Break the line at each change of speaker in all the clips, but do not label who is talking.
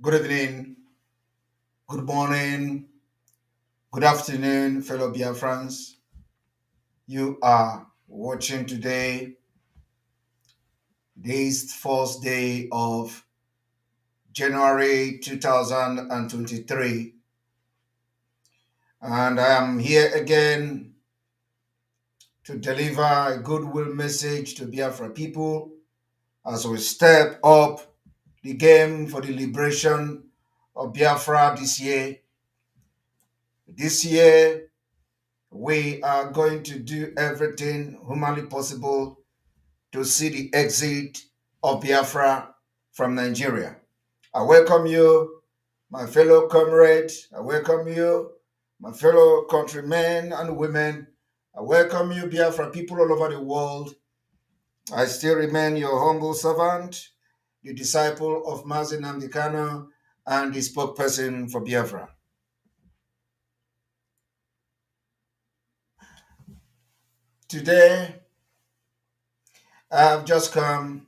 Good evening, good morning, good afternoon, fellow Biafrans. You are watching today, this first day of January 2023, and I am here again to deliver a goodwill message to Biafra people as we step up the game for the liberation of Biafra this year. This year, we are going to do everything humanly possible to see the exit of Biafra from Nigeria. I welcome you, my fellow comrades. I welcome you, my fellow countrymen and women. I welcome you, Biafra people all over the world. I still remain your humble servant, the disciple of Mazi and the spokesperson for Biafra. Today, I have just come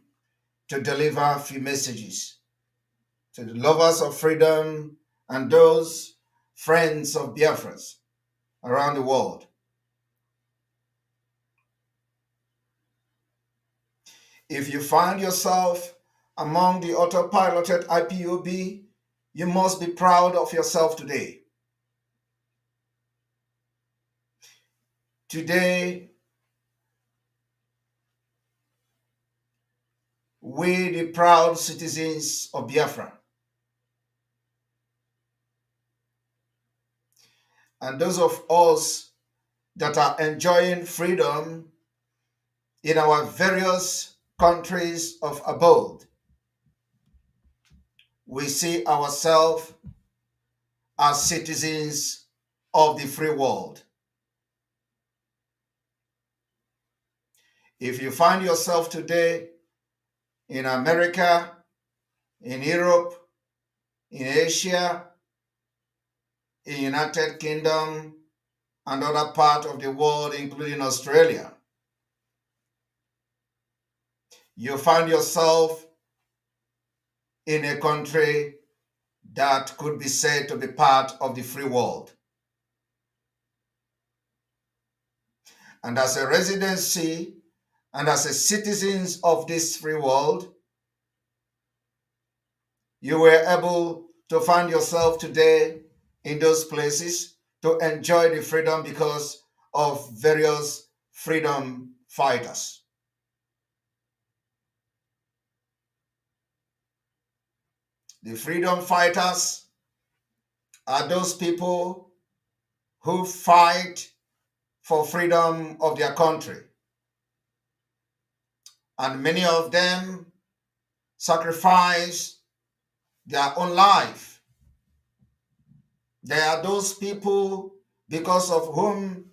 to deliver a few messages to the lovers of freedom and those friends of Biafras around the world. If you find yourself among the autopiloted IPOB, you must be proud of yourself today. Today, we, the proud citizens of Biafra, and those of us that are enjoying freedom in our various countries of abode, we see ourselves as citizens of the free world. If you find yourself today in America, in Europe, in Asia, in United Kingdom, and other parts of the world, including Australia, you find yourself in a country that could be said to be part of the free world. And as a residency and as a citizens of this free world, you were able to find yourself today in those places to enjoy the freedom because of various freedom fighters. The freedom fighters are those people who fight for freedom of their country. And many of them sacrifice their own life. They are those people because of whom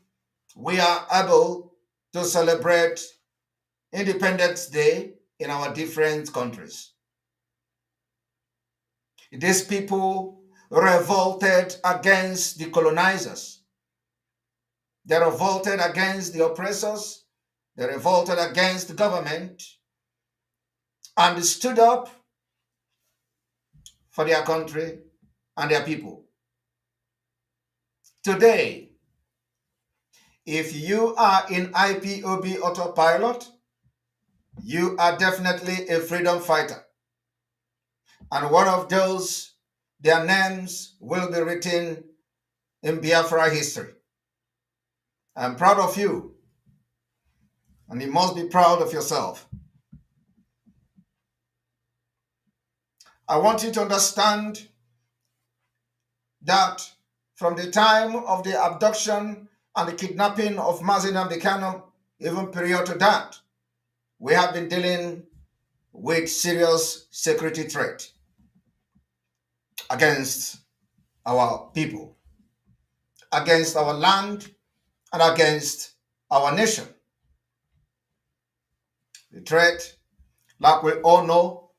we are able to celebrate Independence Day in our different countries. These people revolted against the colonizers. They revolted against the oppressors. They revolted against the government and stood up for their country and their people. Today, if you are in IPOB autopilot, you are definitely a freedom fighter. And one of those, their names will be written in Biafra history. I'm proud of you, and you must be proud of yourself. I want you to understand that from the time of the abduction and the kidnapping of Mazi, even prior to that, we have been dealing with serious security threat against our people, against our land, and against our nation. The threat, like we all know,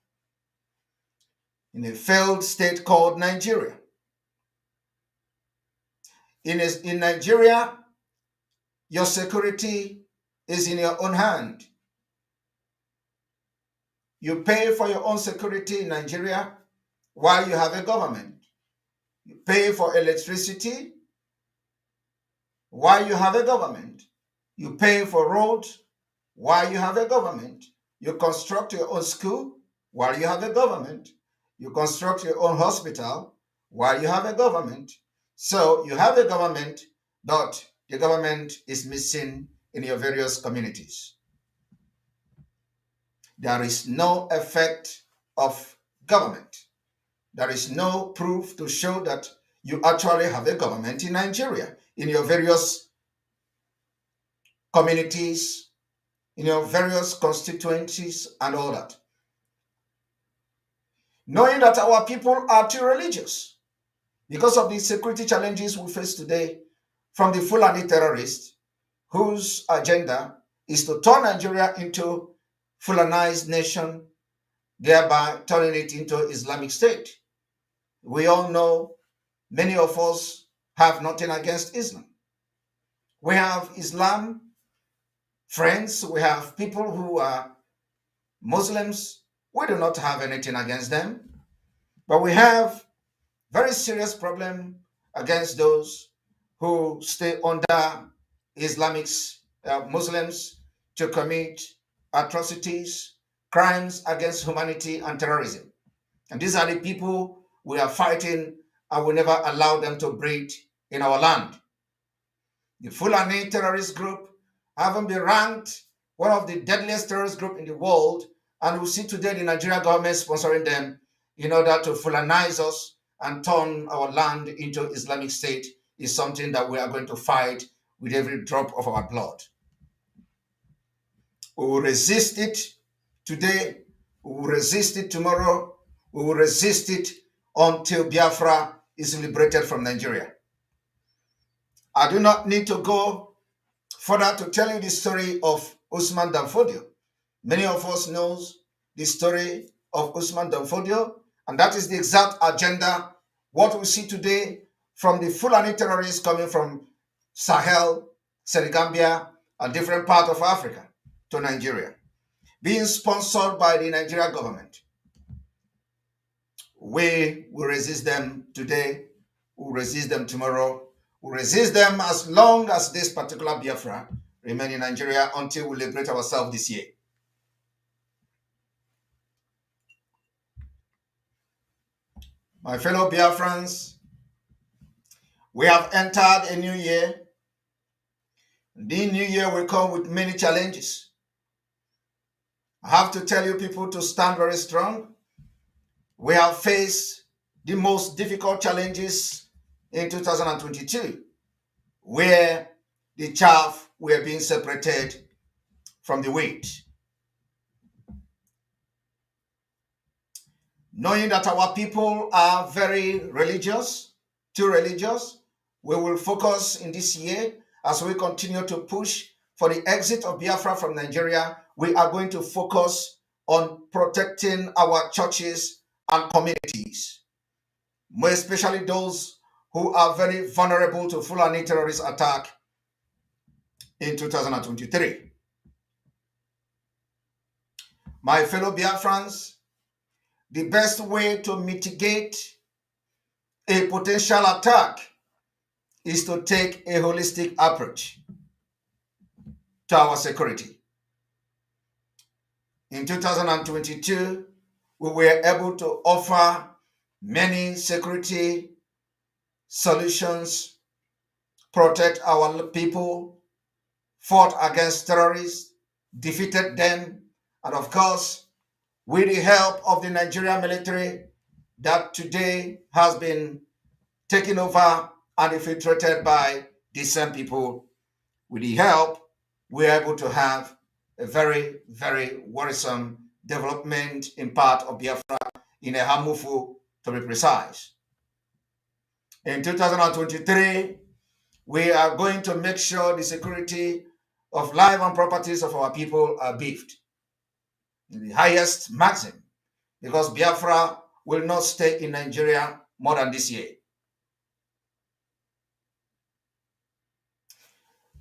in a failed state called Nigeria. In Nigeria, your security is in your own hand. You pay for your own security in Nigeria while you have a government. You pay for electricity while you have a government. You pay for roads while you have a government. You construct your own school while you have a government. You construct your own hospital while you have a government. So you have a government, but the government is missing in your various communities. There is no effect of government. There is no proof to show that you actually have a government in Nigeria, in your various communities, in your various constituencies, and all that. Knowing that our people are too religious because of the security challenges we face today from the Fulani terrorists, whose agenda is to turn Nigeria into Fulanized nation, thereby turning it into Islamic State. We all know many of us have nothing against Islam. We have Islam friends, we have people who are Muslims. We do not have anything against them, but we have very serious problem against those who stay under Islamics, Muslims, to commit atrocities, crimes against humanity, and terrorism. And these are the people we are fighting, and we never allow them to breed in our land. The Fulani terrorist group haven't been ranked one of the deadliest terrorist group in the world, and we see today the Nigerian government sponsoring them in order to Fulanize us and turn our land into Islamic State is something that we are going to fight with every drop of our blood. We will resist it today, we will resist it tomorrow, we will resist it until Biafra is liberated from Nigeria. I do not need to go further to tell you the story of Usman Danfodio. Many of us knows the story of Usman Danfodio, and that is the exact agenda, what we see today from the Fulani terrorists coming from Sahel, Senegambia, and different parts of Africa to Nigeria, being sponsored by the Nigerian government. We will resist them today, we will resist them tomorrow, we will resist them as long as this particular Biafra remain in Nigeria until we liberate ourselves this year. My fellow Biafrans, we have entered a new year. The new year will come with many challenges. I have to tell you people to stand very strong. We have faced the most difficult challenges in 2022, where the chaff were being separated from the wheat. Knowing that our people are very religious, too religious, we will focus in this year as we continue to push for the exit of Biafra from Nigeria. We are going to focus on protecting our churches and communities, more especially those who are very vulnerable to Fulani terrorist attack in 2023. My fellow Biafrans, the best way to mitigate a potential attack is to take a holistic approach to our security. In 2022, we were able to offer many security solutions, protect our people, fought against terrorists, defeated them, and of course, with the help of the Nigerian military that today has been taken over and infiltrated by these same people, with the help, we're able to have a very, very worrisome development in part of Biafra, in a Hamufu to be precise. In 2023, we are going to make sure the security of life and properties of our people are beefed in the highest maximum, because Biafra will not stay in Nigeria more than this year.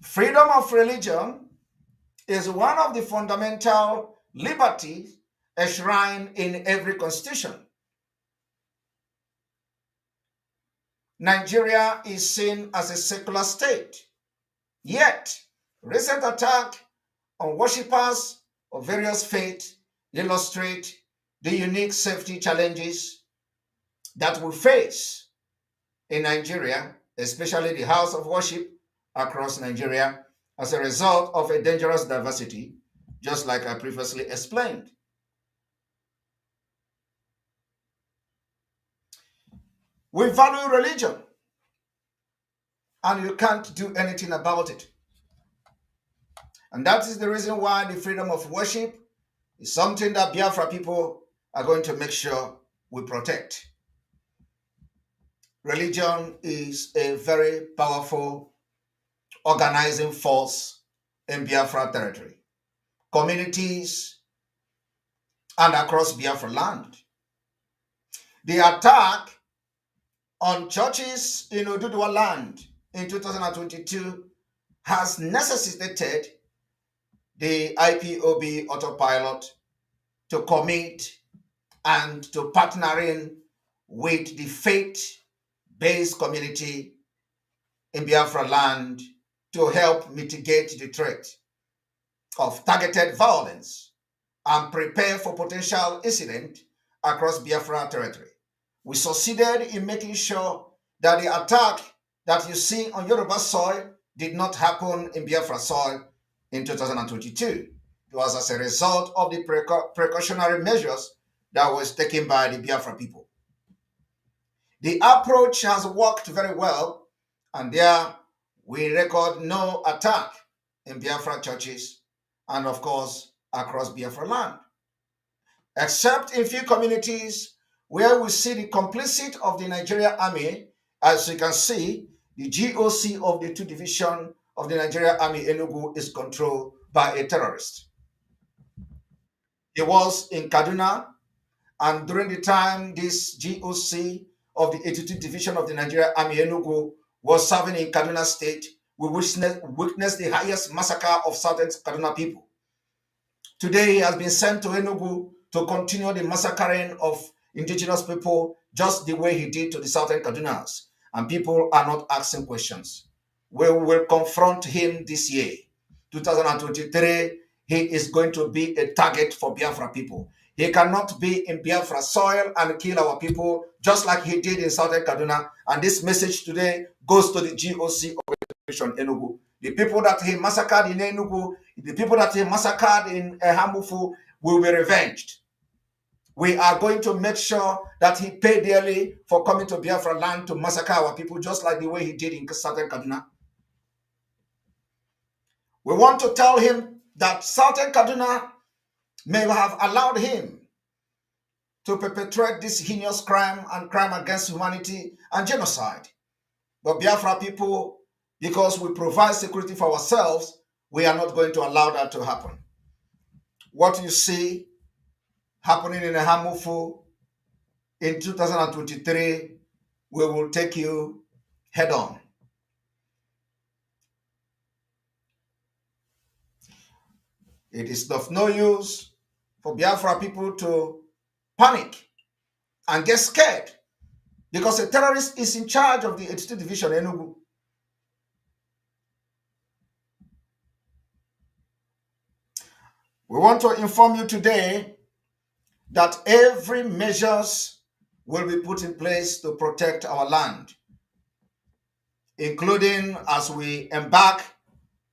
Freedom of religion is one of the fundamental liberties enshrined in every constitution. Nigeria is seen as a secular state. Yet, recent attack on worshippers of various faiths illustrate the unique safety challenges that we face in Nigeria, especially the house of worship across Nigeria, as a result of a dangerous diversity, just like I previously explained. We value religion, and you can't do anything about it. And that is the reason why the freedom of worship is something that Biafra people are going to make sure we protect. Religion is a very powerful organizing force in Biafra territory, communities, and across Biafra land. The attack on churches in Oduduwa land in 2022 has necessitated the IPOB autopilot to commit and to partnering with the faith-based community in Biafra land to help mitigate the threat of targeted violence and prepare for potential incident across Biafra territory. We succeeded in making sure that the attack that you see on Yoruba soil did not happen in Biafra soil in 2022. It was as a result of the precautionary measures that was taken by the Biafra people. The approach has worked very well, and there we record no attack in Biafra churches and, of course, across Biafra land, except in few communities where we see the complicit of the Nigerian army. As you can see, the GOC of the 2 division of the Nigerian army Enugu is controlled by a terrorist. He was in Kaduna, and during the time this GOC of the 82nd division of the Nigerian army Enugu was serving in Kaduna state, we witnessed the highest massacre of southern Kaduna people. Today, he has been sent to Enugu to continue the massacring of indigenous people just the way he did to the southern Kadunas. And people are not asking questions. We will confront him this year. 2023, he is going to be a target for Biafra people. He cannot be in Biafra soil and kill our people just like he did in southern Kaduna. And this message today goes to the GOC of Enugu. The people that he massacred in Enugu, the people that he massacred in Hamufu will be revenged. We are going to make sure that he paid dearly for coming to Biafra land to massacre our people, just like the way he did in southern Kaduna. We want to tell him that southern Kaduna may have allowed him to perpetrate this heinous crime and crime against humanity and genocide. But Biafra people, because we provide security for ourselves, we are not going to allow that to happen. What you see happening in Hamufu in 2023, we will take you head on. It is of no use for Biafra people to panic and get scared because a terrorist is in charge of the 82nd Division Enugu. We want to inform you today that every measures will be put in place to protect our land, including as we embark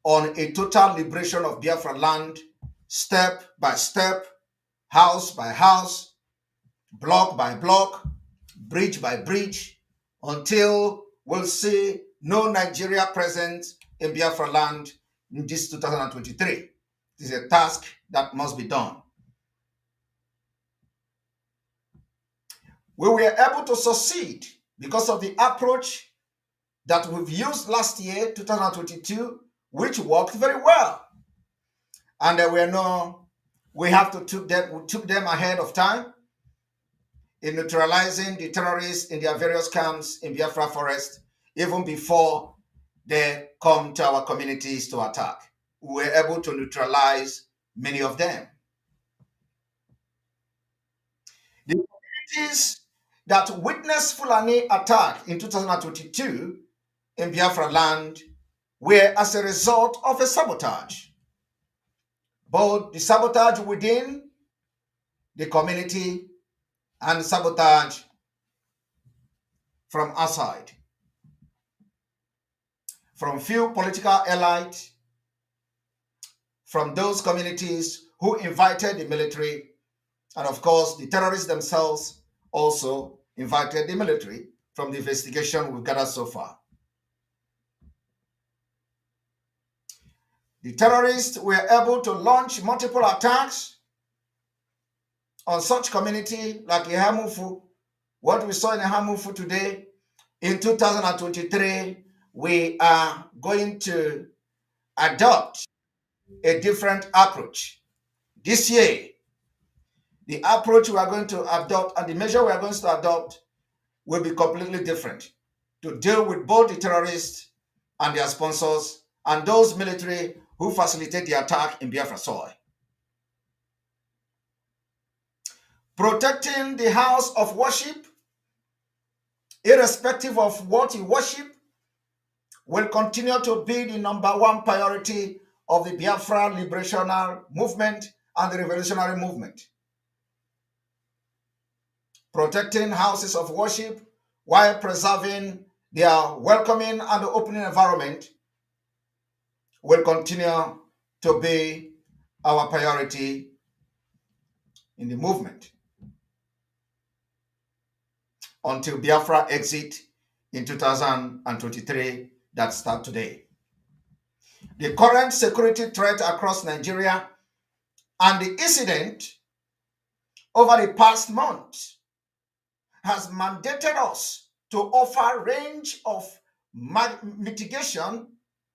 on a total liberation of Biafra land, step by step, house by house, block by block, bridge by bridge, until we'll see no Nigeria present in Biafra land in this 2023. It is a task that must be done. We were able to succeed because of the approach that we've used last year, 2022, which worked very well. And we have to we took them ahead of time in neutralizing the terrorists in their various camps in Biafra forest, even before they come to our communities to attack. We were able to neutralize many of them. The communities that witnessed Fulani attack in 2022 in Biafra land were as a result of a sabotage. Both the sabotage within the community and sabotage from outside, from few political elites, from those communities who invited the military, and of course, the terrorists themselves also invited the military from the investigation we've gathered so far. The terrorists were able to launch multiple attacks on such community like Ihamufu. What we saw in Ihamufu today, in 2023, we are going to adopt a different approach. This year, the approach we are going to adopt and the measure we are going to adopt will be completely different to deal with both the terrorists and their sponsors and those military who facilitate the attack in Biafra soil. Protecting the house of worship, irrespective of what you worship, will continue to be the number one priority of the Biafra liberational movement and the revolutionary movement. Protecting houses of worship while preserving their welcoming and opening environment will continue to be our priority in the movement until Biafra exit in 2023 that start today. The current security threat across Nigeria and the incident over the past month has mandated us to offer a range of mitigation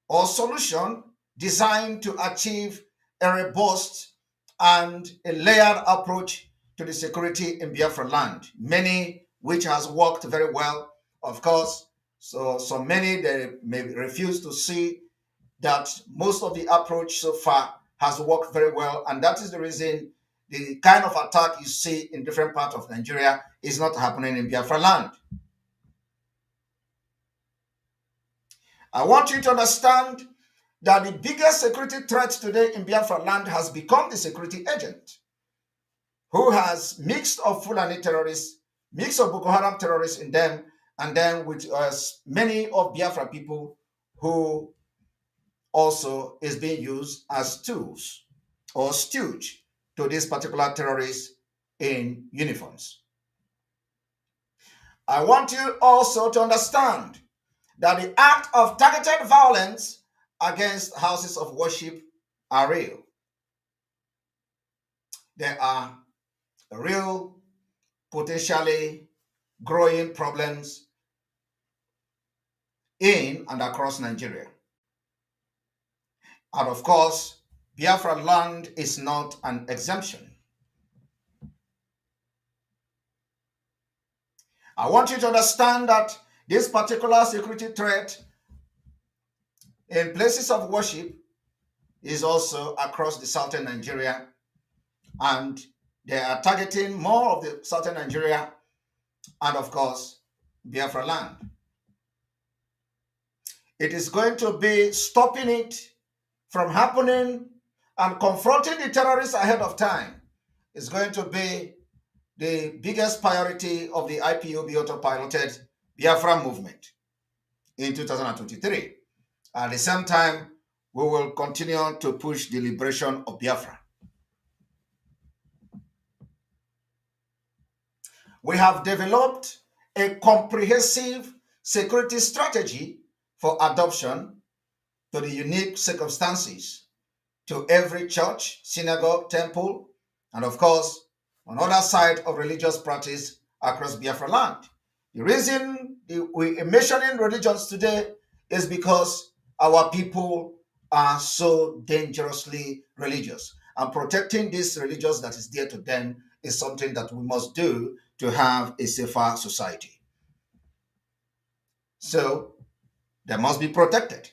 or solution designed to achieve a robust and a layered approach to the security in Biafra land, many which has worked very well, of course. So many they may refuse to see that most of the approach so far has worked very well, and that is the reason the kind of attack you see in different parts of Nigeria is not happening in Biafra land. I want you to understand that the biggest security threat today in Biafra land has become the security agent, who has mixed of Fulani terrorists, mix of Boko Haram terrorists in them, and then with many of Biafra people who also is being used as tools or stooge to these particular terrorists in uniforms. I want you also to understand that the act of targeted violence against houses of worship are real. There are real, potentially growing problems in and across Nigeria. And of course, Biafra land is not an exemption. I want you to understand that this particular security threat in places of worship is also across the southern Nigeria, and they are targeting more of the southern Nigeria and, of course, Biafra land. It is going to be stopping it from happening and confronting the terrorists ahead of time is going to be the biggest priority of the IPOB autopiloted Biafra movement in 2023. At the same time, we will continue to push the liberation of Biafra. We have developed a comprehensive security strategy for adoption to the unique circumstances to every church, synagogue, temple, and of course, on other side of religious practice across Biafra land. The reason we are mentioning religions today is because our people are so dangerously religious, and protecting this religious that is dear to them is something that we must do to have a safer society. So they must be protected.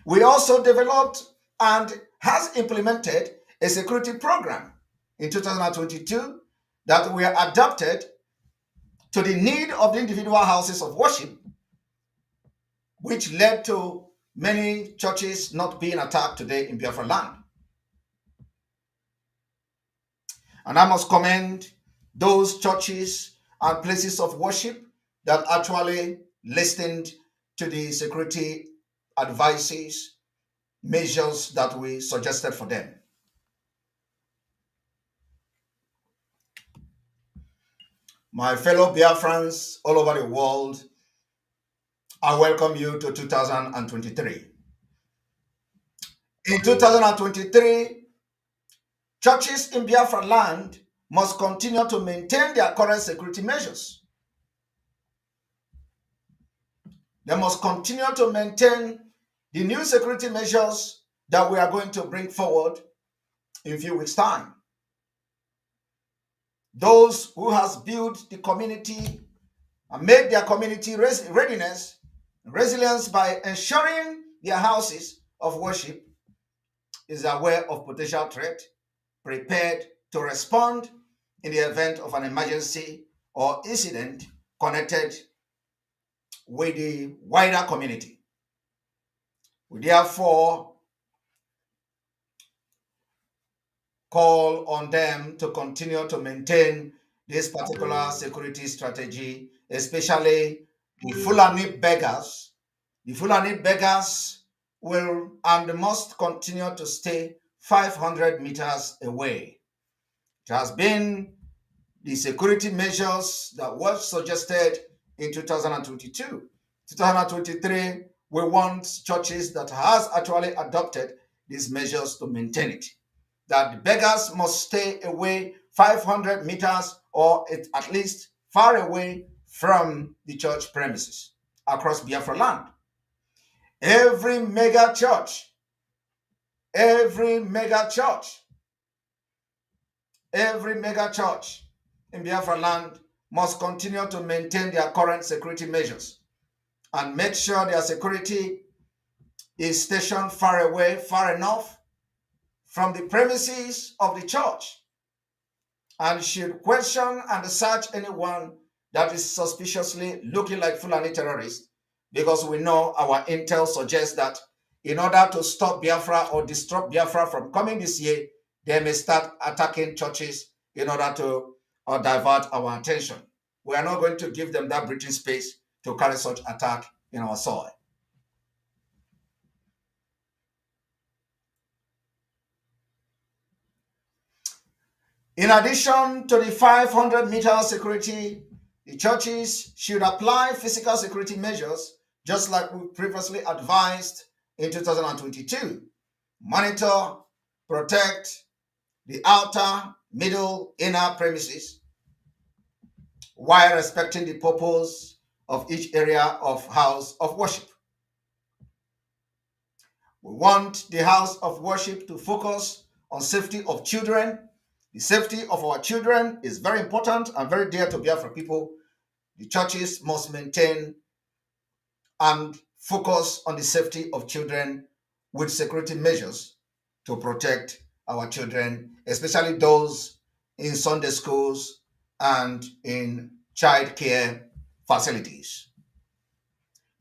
We also developed and has implemented a security program in 2022 that we adopted to the need of the individual houses of worship, which led to many churches not being attacked today in Biafra land. And I must commend those churches and places of worship that actually listened to the security advices, measures that we suggested for them. My fellow Biafrans all over the world, I welcome you to 2023. In 2023, churches in Biafra land must continue to maintain their current security measures. They must continue to maintain the new security measures that we are going to bring forward in a few weeks' time. Those who has built the community and made their community readiness, resilience by ensuring their houses of worship is aware of potential threat, prepared to respond in the event of an emergency or incident connected with the wider community. We therefore call on them to continue to maintain this particular security strategy, especially the Fulani beggars. The Fulani beggars will and must continue to stay 500 meters away. It has been the security measures that was suggested in 2022. 2023, we want churches that has actually adopted these measures to maintain it. That the beggars must stay away 500 meters or at least far away from the church premises across Biafra land. Every mega church, every mega church, every mega church in Biafra land must continue to maintain their current security measures and make sure their security is stationed far away, far enough from the premises of the church, and should question and search anyone that is suspiciously looking like Fulani terrorists, because we know our intel suggests that in order to stop Biafra or disrupt Biafra from coming this year, they may start attacking churches in order to divert our attention. We are not going to give them that breathing space to carry such attack in our soil. In addition to the 500-meter security, the churches should apply physical security measures, just like we previously advised in 2022. Monitor, protect the outer, middle, inner premises, while respecting the purpose of each area of house of worship. We want the house of worship to focus on safety of children. The safety of our children is very important and very dear to Biafra people. The churches must maintain and focus on the safety of children with security measures to protect our children, especially those in Sunday schools and in child care facilities.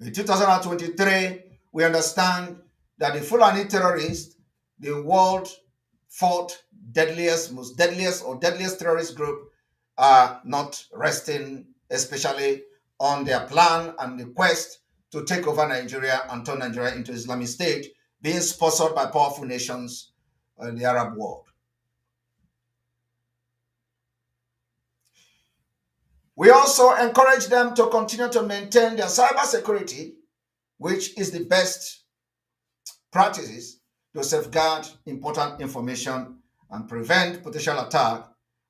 In 2023, we understand that the Fulani terrorists, the world fourth most deadliest terrorist group, are not resting, especially on their plan and the quest to take over Nigeria and turn Nigeria into Islamic State, being sponsored by powerful nations in the Arab world. We also encourage them to continue to maintain their cyber security, which is the best practices to safeguard important information and prevent potential attack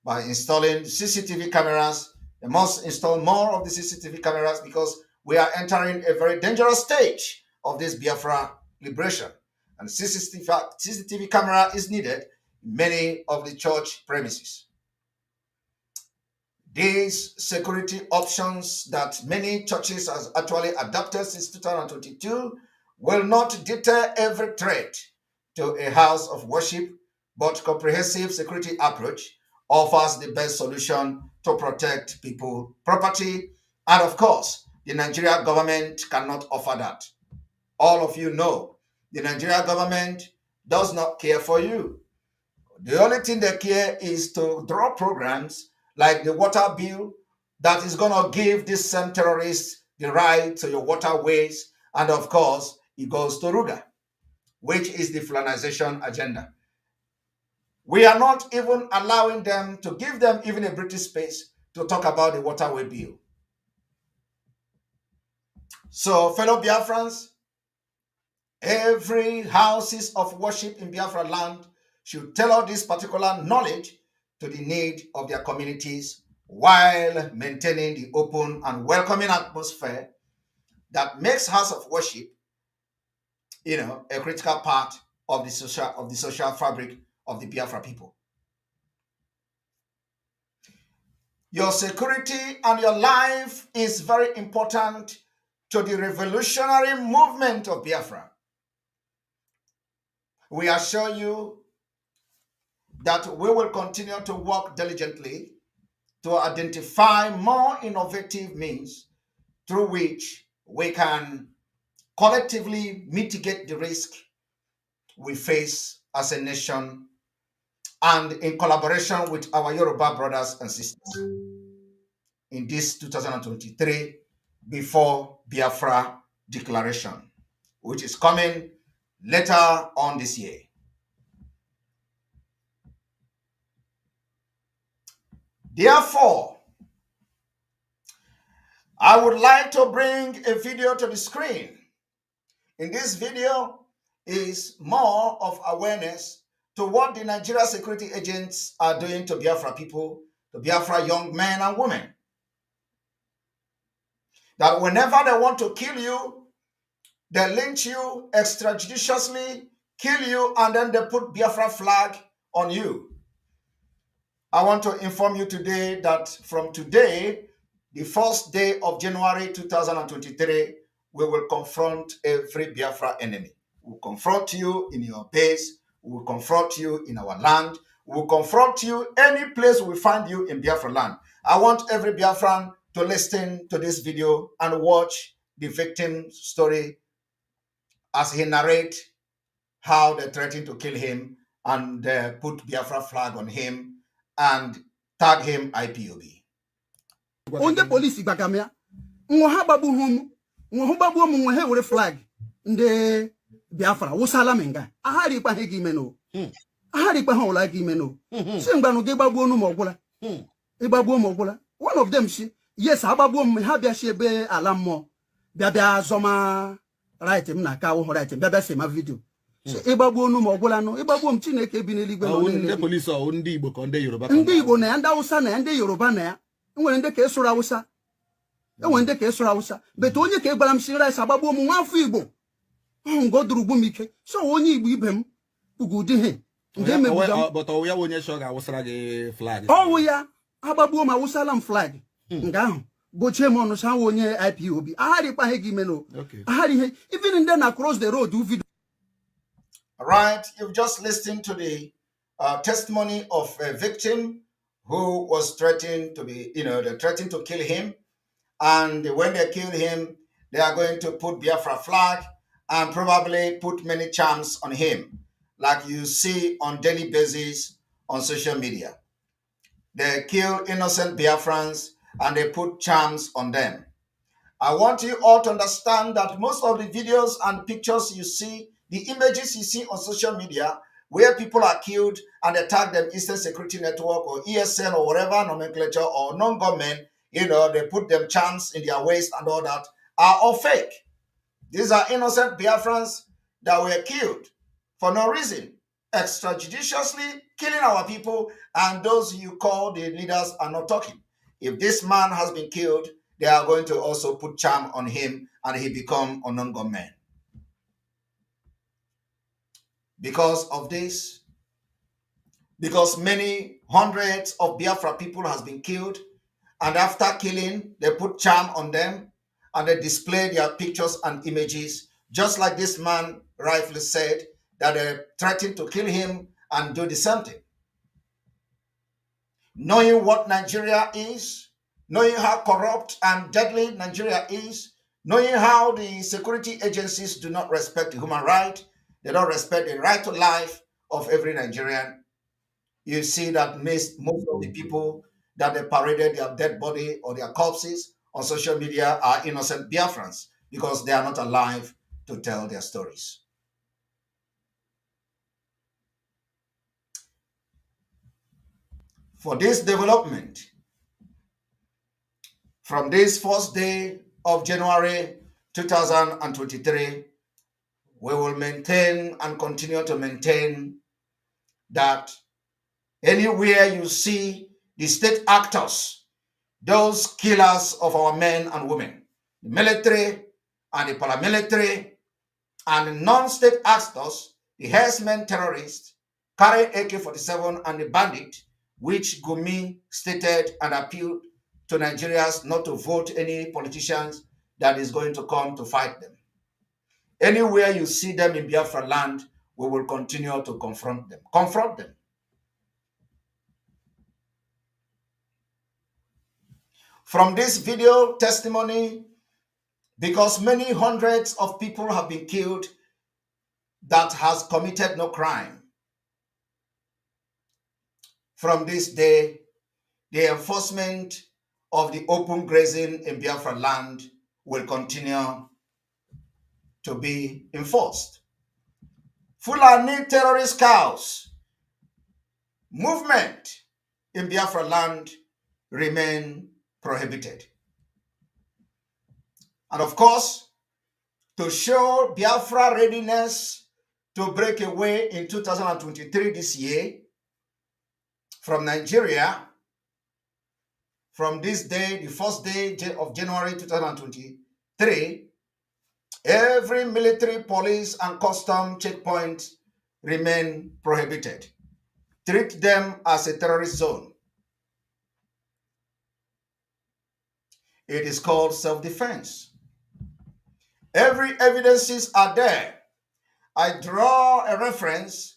by installing CCTV cameras. They must install more of the CCTV cameras because we are entering a very dangerous stage of this Biafra liberation. And CCTV camera is needed in many of the church premises. These security options that many churches has actually adopted since 2022 will not deter every threat to a house of worship, but comprehensive security approach offers the best solution to protect people, property, and of course, the Nigerian government cannot offer that. All of you know the Nigerian government does not care for you. The only thing they care is to draw programs like the water bill that is going to give these same terrorists the right to your waterways. And of course, it goes to Ruga, which is the Fulanization agenda. We are not even allowing them to give them even a British space to talk about the waterway bill. So, fellow Biafrans, every houses of worship in Biafra land should tailor this particular knowledge to the need of their communities while maintaining the open and welcoming atmosphere that makes house of worship, a critical part of the social fabric of the Biafra people. Your security and your life is very important to the revolutionary movement of Biafra. We assure you that we will continue to work diligently to identify more innovative means through which we can collectively mitigate the risk we face as a nation and in collaboration with our Yoruba brothers and sisters in this 2023 before Biafra declaration, which is coming later on this year. Therefore, I would like to bring a video to the screen. In this video is more of awareness to what the Nigeria security agents are doing to Biafra people, to Biafra young men and women. That whenever they want to kill you, they lynch you extrajudiciously, kill you, and then they put Biafra flag on you. I want to inform you today that from today, the first day of January 2023, we will confront every Biafra enemy. We'll confront you in your base. We'll confront you in our land. We'll confront you any place we find you in Biafra land. I want every Biafran to listen to this video and watch the victim's story as he narrates how they threatened to kill him and put Biafra flag on him and tag him IPOB.
Onde police gbagamia nwo ha gbabuhum nwo hu gbabuom nwo he were flag nde Biafra wusala menga ahari kpa he gime no ahari kpa ha wala gime no si ngbanu ge gbabuo nu mogwula igbabuo mogwula one of them si yes agbabuom ha bia si ebe ala mmo bia zoma right m na ka wo right bia se ma video igbabuo nu mogwula no igbabuom Chineke bi n'eligwe no
ndị police o ndị Igbo ka ndị Yoruba
ndị Igbo na ndị Hausa na ndị Yoruba na ya enwere ndị ka esoro Hausa enwere ndị ka esoro Hausa bet onye ka egbara m si rice agbagbuo m nwa afọ Igbo ngodurugbu m ike so onye Igbo ibe m ugudi he nke mebuga
but o ya onye sho ga-awụsara gị flag
ọwụ ya agbagbuo m awụsala m flag nga ahụ bochie m ọnụ sa onye IPOB ahari kpa he gị meno ahari he even ndị na cross the road video.
All right, you've just listened to the testimony of a victim who was threatened to be, they threatened to kill him. And when they kill him, they are going to put Biafra flag and probably put many charms on him, like you see on daily basis on social media. They kill innocent Biafrans and they put charms on them. I want you all to understand that most of the videos and pictures you see, the images you see on social media, where people are killed and they tag them Eastern Security Network or ESN or whatever nomenclature or non-government, they put them charms in their waist and all that, are all fake. These are innocent Biafrans that were killed for no reason, extrajudiciously killing our people, and those you call the leaders are not talking. If this man has been killed, they are going to also put charm on him and he become a non-government. Because of this, because many hundreds of Biafra people has been killed, and after killing, they put charm on them and they display their pictures and images, just like this man rightfully said, that they threatened to kill him and do the same thing. knowing what Nigeria is, knowing how corrupt and deadly Nigeria is, knowing how the security agencies do not respect the human right, they don't respect the right to life of every Nigerian. You see that most of the people that they paraded their dead body or their corpses on social media are innocent Biafrans because they are not alive to tell their stories. For this development, from this first day of January 2023, we will maintain and continue to maintain that anywhere you see the state actors, those killers of our men and women, the military and the paramilitary and the non-state actors, the herdsmen terrorists, carrying AK-47 and the bandit, which Gumi stated and appealed to Nigerians not to vote any politicians that is going to come to fight them. Anywhere you see them in Biafra land, we will continue to confront them. Confront them. From this video testimony, because many hundreds of people have been killed that has committed no crime. From this day, the enforcement of the open grazing in Biafra land will continue to be enforced. Fulani terrorist cows movement in Biafra land remain prohibited. And of course, to show Biafra readiness to break away in 2023 this year from Nigeria, from this day, the first day of January 2023, every military, police, and custom checkpoint remain prohibited. Treat them as a terrorist zone. It is called self-defense. Every evidences are there. I draw a reference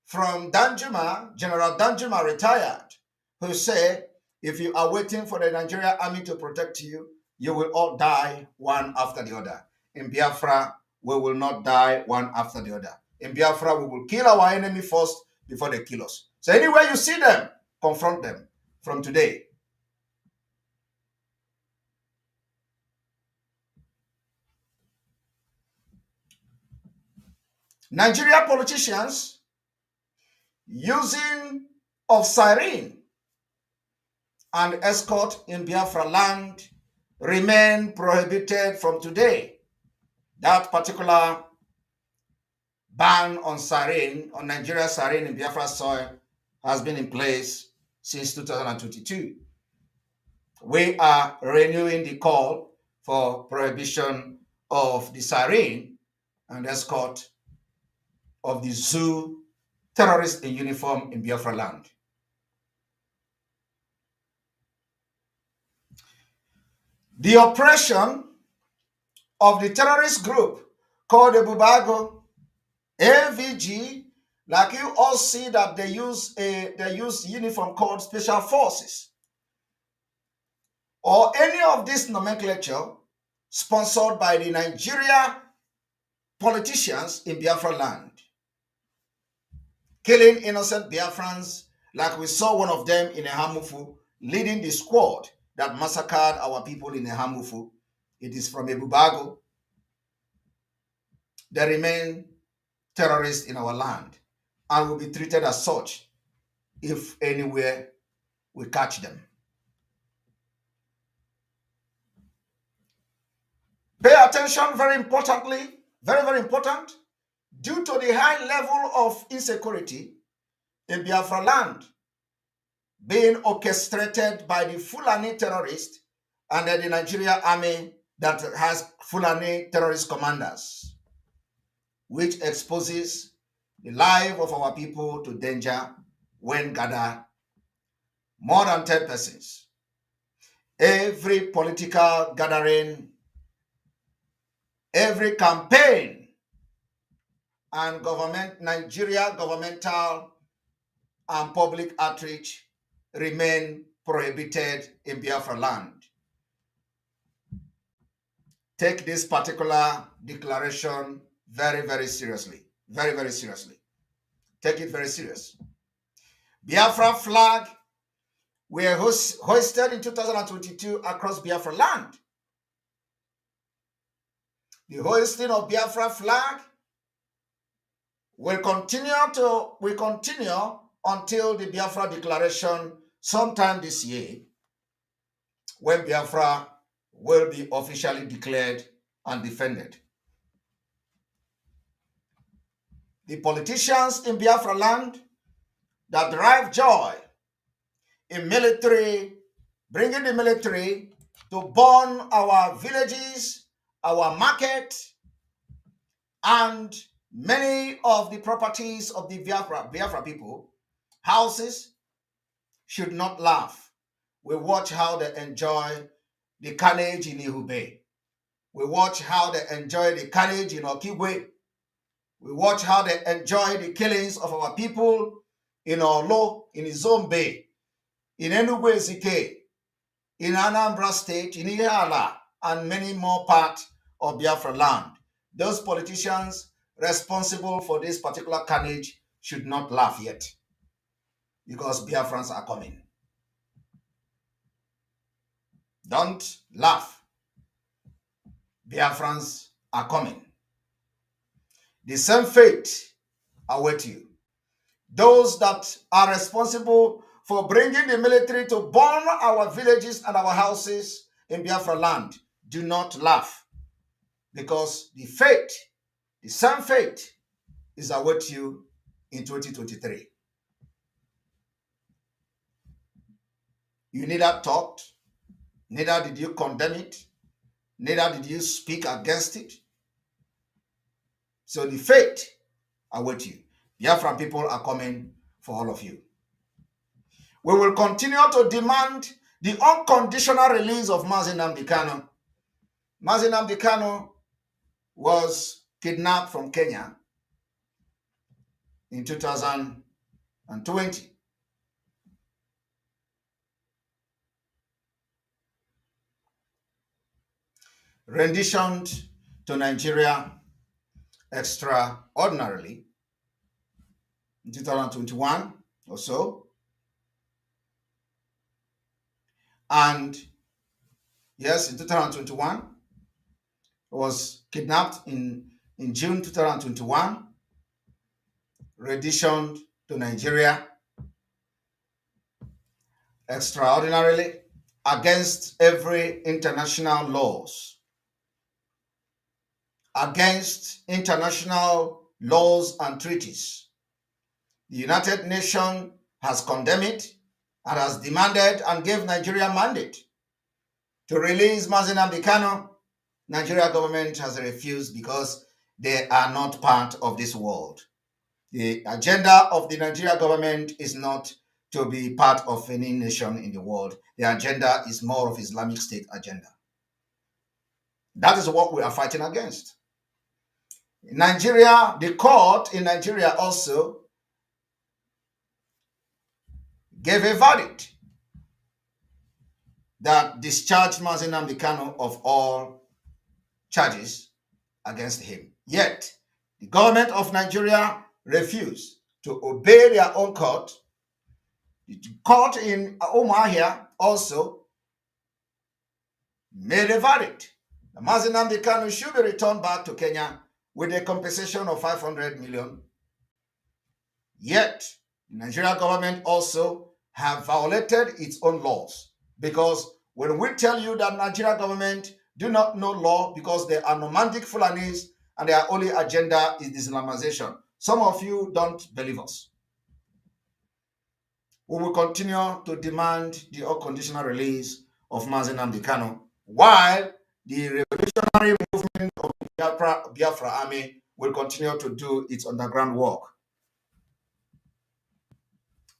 from Danjuma, General Danjuma retired, who said, if you are waiting for the Nigerian army to protect you, you will all die one after the other. In Biafra, we will not die one after the other. In Biafra, we will kill our enemy first before they kill us. So anywhere you see them, confront them from today. Nigeria politicians using of siren and escort in Biafra land remain prohibited from today. That particular ban on siren, on Nigeria siren in Biafra soil, has been in place since 2022. We are renewing the call for prohibition of the siren and escort of the zoo terrorists in uniform in Biafra land. The oppression of the terrorist group called the Bubago, AVG, like you all see that they use uniform called Special Forces, or any of this nomenclature sponsored by the Nigeria politicians in Biafra land, killing innocent Biafrans, like we saw one of them in Ehamufu, leading the squad that massacred our people in Ehamufu. It is from Ebubago. They remain terrorists in our land and will be treated as such if anywhere we catch them. Pay attention, very importantly, very, very important, due to the high level of insecurity in Biafra land being orchestrated by the Fulani terrorists and the Nigeria army that has Fulani terrorist commanders, which exposes the life of our people to danger when gathered more than 10 persons. Every political gathering, every campaign, and Nigeria governmental and public outreach remain prohibited in Biafra land. Take this particular declaration very, very seriously. Very, very seriously. Take it very serious. Biafra flag were hoisted in 2022 across Biafra land. The hoisting of Biafra flag will continue until the Biafra declaration sometime this year, when Biafra will be officially declared and defended. The politicians in Biafra land that derive joy in military, bringing the military to burn our villages, our market, and many of the properties of the Biafra people, houses, should not laugh. We watch how they enjoy the carnage in Ihube. We watch how they enjoy the carnage in Okigwe. We watch how they enjoy the killings of our people in Olo, in Izombe, in Enugu Ezike, in Anambra State, in Ihala, and many more parts of Biafra land. Those politicians responsible for this particular carnage should not laugh yet, because Biafrans are coming. Don't laugh. Biafrans are coming. The same fate awaits you. Those that are responsible for bringing the military to burn our villages and our houses in Biafra land, do not laugh, because the same fate is await you in 2023. You neither talked, neither did you condemn it, neither did you speak against it. So the fate awaits you. Biafran people are coming for all of you. We will continue to demand the unconditional release of Mazi Nnamdi Kanu. Mazi Nnamdi Kanu was kidnapped from Kenya in 2020. Renditioned to Nigeria extraordinarily in 2021 or so. And yes, in 2021, was kidnapped in June 2021, renditioned to Nigeria extraordinarily against every international laws. Against international laws and treaties. The United Nations has condemned it and has demanded and gave Nigeria mandate to release Mazi Nnamdi Kanu. Nigeria government has refused because they are not part of this world. The agenda of the Nigeria government is not to be part of any nation in the world. The agenda is more of Islamic State agenda. That is what we are fighting against. In Nigeria, the court in Nigeria also gave a verdict that discharged Mazi Nnamdi Kanu of all charges against him. Yet, the government of Nigeria refused to obey their own court. The court in Umuahia also made a verdict that Mazi Nnamdi Kanu should be returned back to Kenya with a compensation of 500 million. Yet, the Nigerian government also have violated its own laws, because when we tell you that Nigerian government do not know law because they are nomadic Fulanis and their only agenda is Islamization, some of you don't believe us. We will continue to demand the unconditional release of Mazi Nnamdi Kanu, while the revolutionary movement of Biafra Army will continue to do its underground work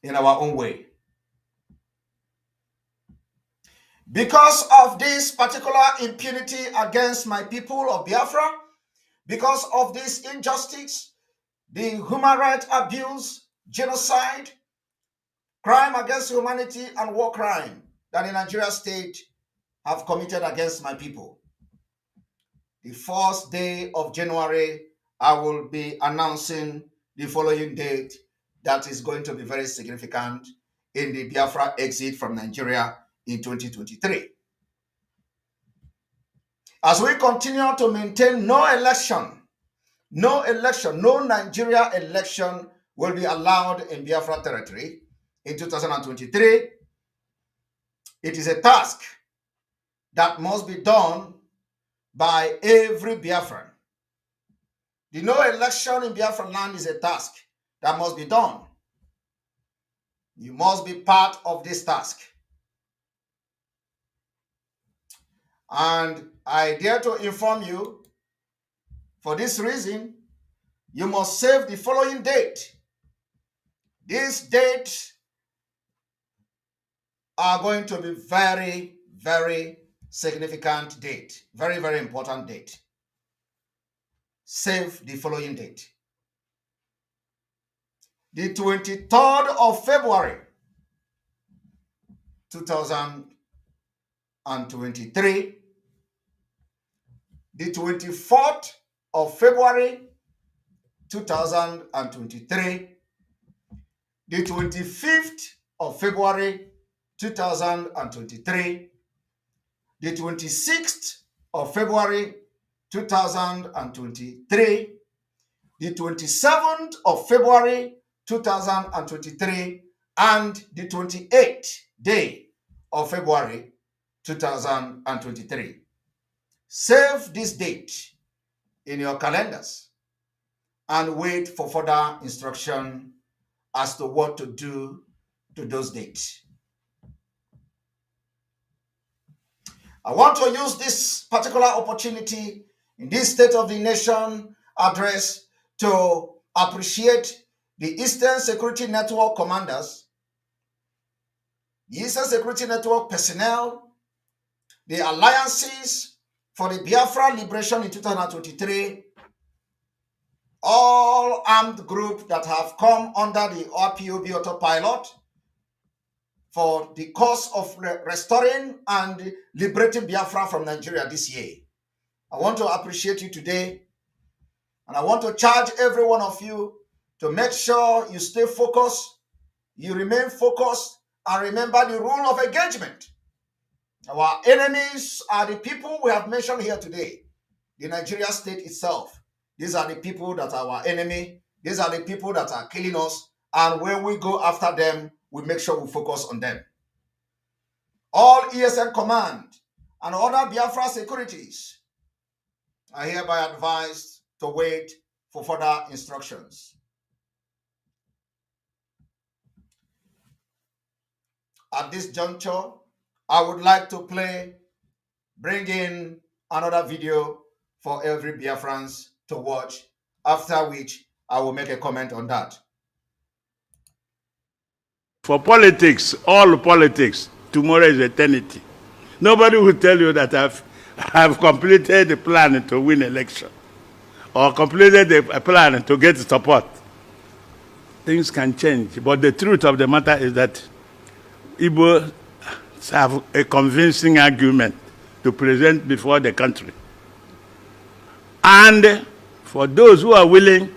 in our own way. Because of this particular impunity against my people of Biafra, because of this injustice, the human rights abuse, genocide, crime against humanity and war crime that the Nigeria state have committed against my people. The first day of January, I will be announcing the following date that is going to be very significant in the Biafra exit from Nigeria in 2023. As we continue to maintain no Nigeria election will be allowed in Biafra territory in 2023. It is a task that must be done by every Biafran. The no election in Biafran land is a task that must be done. You must be part of this task. And I dare to inform you, for this reason, you must save the following date. These dates are going to be very, very significant date. Very, very important date. Save the following date. The 23rd of February, 2023. The 24th of February, 2023. The 25th of February, 2023. The 26th of February, 2023. The 27th of February, 2023. And the 28th day of February, 2023. Save this date in your calendars and wait for further instruction as to what to do to those dates. I want to use this particular opportunity in this State of the Nation address to appreciate the Eastern Security Network commanders, the Eastern Security Network personnel, the alliances for the Biafra liberation in 2023, all armed groups that have come under the RPOB autopilot for the cause of restoring and liberating Biafra from Nigeria this year. I want to appreciate you today, and I want to charge every one of you to make sure you stay focused, you remain focused, and remember the rule of engagement. Our enemies are the people we have mentioned here today. The Nigeria state itself. These are the people that are our enemy. These are the people that are killing us. And when we go after them, we make sure we focus on them. All ESN command and other Biafra securities are hereby advised to wait for further instructions. At this juncture, I would like to bring in another video for every Biafrans to watch, after which I will make a comment on that.
For politics, all politics, tomorrow is eternity. Nobody will tell you that I've completed the plan to win election or completed a plan to get support. Things can change, but the truth of the matter is that Igbo have a convincing argument to present before the country. And for those who are willing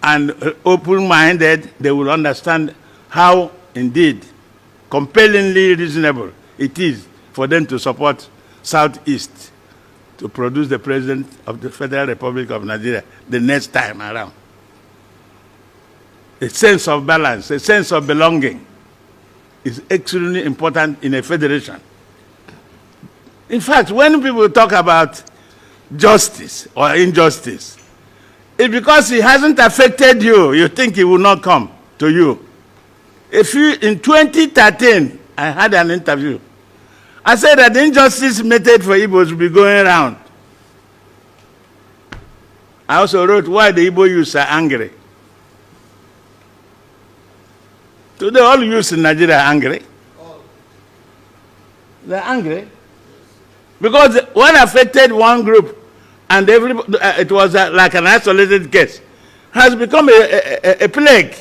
and open-minded, they will understand how, indeed, compellingly reasonable it is for them to support Southeast to produce the President of the Federal Republic of Nigeria the next time around. A sense of balance, a sense of belonging is extremely important in a federation. In fact, when people talk about justice or injustice, it's because it hasn't affected you. You think it will not come to you. In 2013, I had an interview. I said that the injustice method for Igbos will be going around. I also wrote why the Igbo youths are angry. Today, all youths in Nigeria are angry. They're angry. Because what affected one group and it was like an isolated case, has become a plague.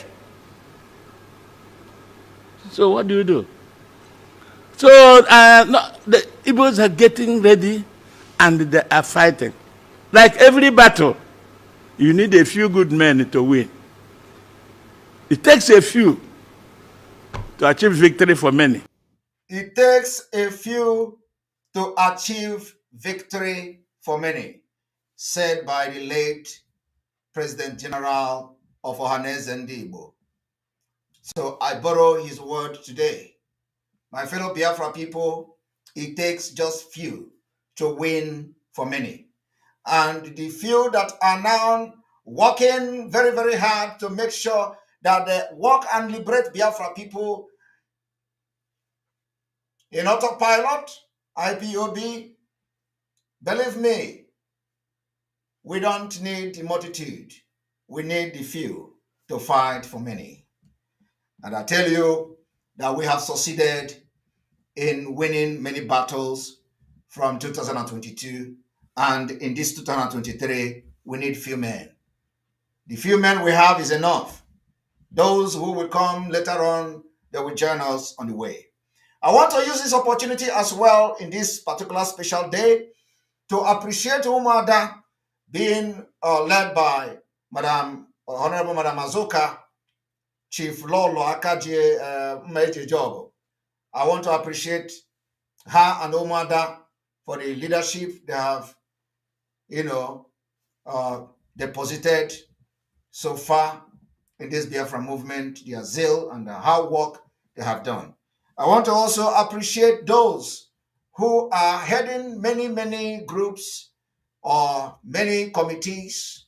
So what do you do? So no, the Igbos are getting ready and they are fighting. Like every battle, you need a few good men to win. It takes a few to achieve victory for many.
It takes a few to achieve victory for many, said by the late President General of Ohanes and Igbo. So I borrow his word today. My fellow Biafra people, it takes just few to win for many. And the few that are now working very, very hard to make sure that they work and liberate Biafra people in autopilot, IPOB, believe me, we don't need the multitude. We need the few to fight for many. And I tell you that we have succeeded in winning many battles from 2022. And in this 2023, we need few men. The few men we have is enough. Those who will come later on, they will join us on the way. I want to use this opportunity as well in this particular special day to appreciate Umada being led by Honorable Madam Azuka, Chief Lolo Akaji Meji Job. I want to appreciate her and Umada for the leadership they have, deposited so far in this Biafra movement, their zeal and the hard work they have done. I want to also appreciate those who are heading many, many groups or many committees,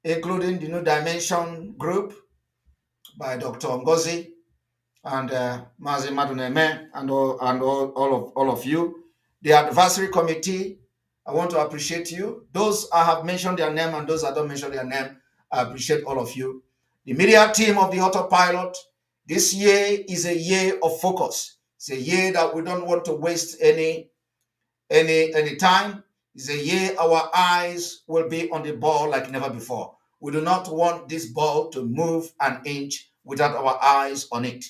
including the New Dimension group by Dr. Ngozi and Mazi Maduneme and all of you. The advisory committee, I want to appreciate you. Those I have mentioned their name and those I don't mention their name, I appreciate all of you. The media team of the autopilot, this year is a year of focus. It's a year that we don't want to waste any time. It's a year our eyes will be on the ball like never before. We do not want this ball to move an inch without our eyes on it.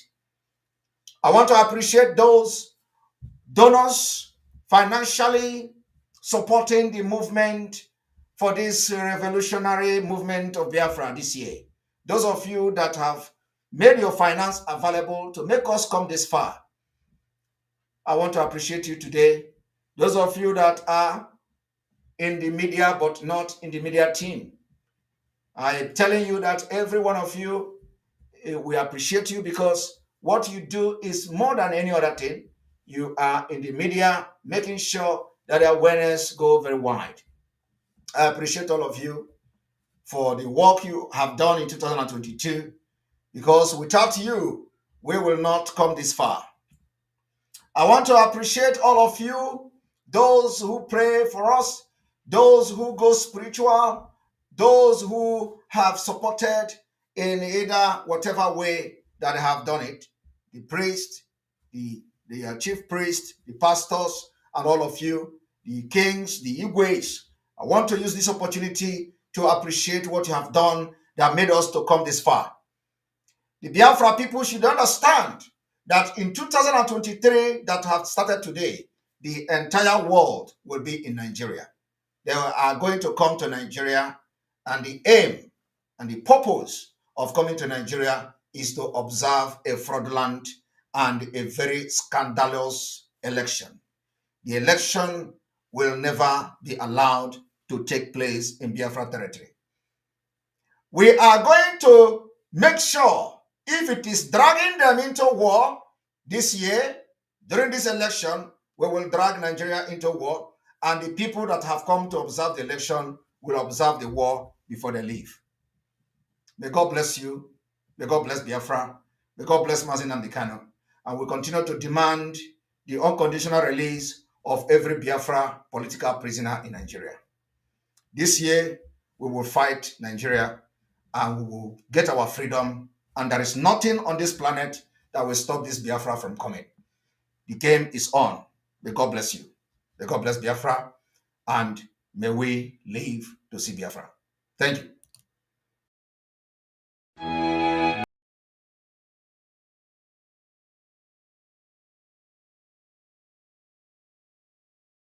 I want to appreciate those donors financially supporting the movement for this revolutionary movement of Biafra this year. Those of you that have made your finance available to make us come this far, I want to appreciate you today. Those of you that are in the media but not in the media team, I'm telling you that every one of you, we appreciate you because what you do is more than any other thing. You are in the media making sure that the awareness go very wide. I appreciate all of you for the work you have done in 2022 because without you, we will not come this far. I want to appreciate all of you, those who pray for us, those who go spiritual, those who have supported in either whatever way that they have done it, the priest, the chief priest, the pastors, and all of you, the kings, the Igwes. I want to use this opportunity to appreciate what you have done that made us to come this far. The Biafra people should understand that in 2023 that have started today, the entire world will be in Nigeria. They are going to come to Nigeria, and the aim and the purpose of coming to Nigeria is to observe a fraudulent and a very scandalous election. The election will never be allowed to take place in Biafra territory. We are going to make sure if it is dragging them into war this year, during this election, we will drag Nigeria into war, and the people that have come to observe the election will observe the war before they leave. May God bless you. May God bless Biafra. May God bless Mazi Namdekano. And we continue to demand the unconditional release of every Biafra political prisoner in Nigeria. This year, we will fight Nigeria and we will get our freedom. And there is nothing on this planet that will stop this Biafra from coming. The game is on. May God bless you. May God bless Biafra. And may we live to see Biafra. Thank you.